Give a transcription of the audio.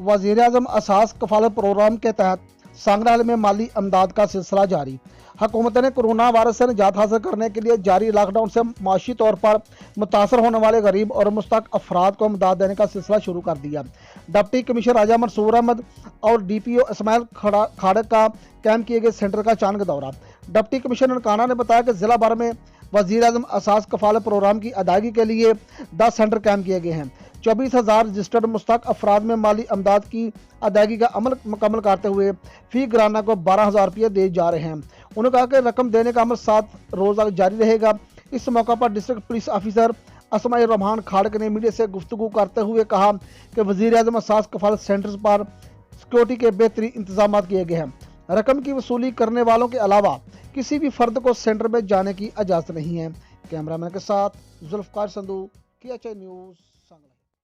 वज़ीर आज़म असास कफालत प्रोग्राम के तहत सांगनाल में माली अमदाद का सिलसिला जारी। हुकूमत ने कोरोना वायरस से निजात हासिल करने के लिए जारी लॉकडाउन से माशी तौर पर मुतासर होने वाले गरीब और मुस्तक अफराद को इमदाद देने का सिलसिला शुरू कर दिया। डिप्टी कमिश्नर राजा मंसूर अहमद और DPO इस्माइल खाड़क का कैंप किए गए सेंटर का अचानक दौरा। डिप्टी कमिश्नर ननकाना ने बताया कि जिला भर में वज़ीर आज़म असास कफालत प्रोग्राम की अदायगी के लिए 10 सेंटर कैंप किए गए हैं। 24,000 रजिस्टर्ड मुस्तक अफराद में माली अमदाद की अदायगी का अमल मुकम्मल करते हुए फी घराना को 12,000 रुपये दिए जा रहे हैं। उन्होंने कहा कि रकम देने का अमल 7 रोज़ जारी रहेगा। इस मौका पर district police officer Asmai Rahman खाड़क ने मीडिया से गुफ्तगू करते हुए कहा कि वज़ीर आज़म असास कफालत सेंटर्स पर सिक्योरिटी के बेहतरीन इंतजाम किए गए हैं। रकम की वसूली करने वालों के अलावा किसी भी फर्द को सेंटर में जाने की इजाज़त नहीं है। कैमरामैन के साथ जुल्फ़कार संधू, KHI न्यूज़, सांगला।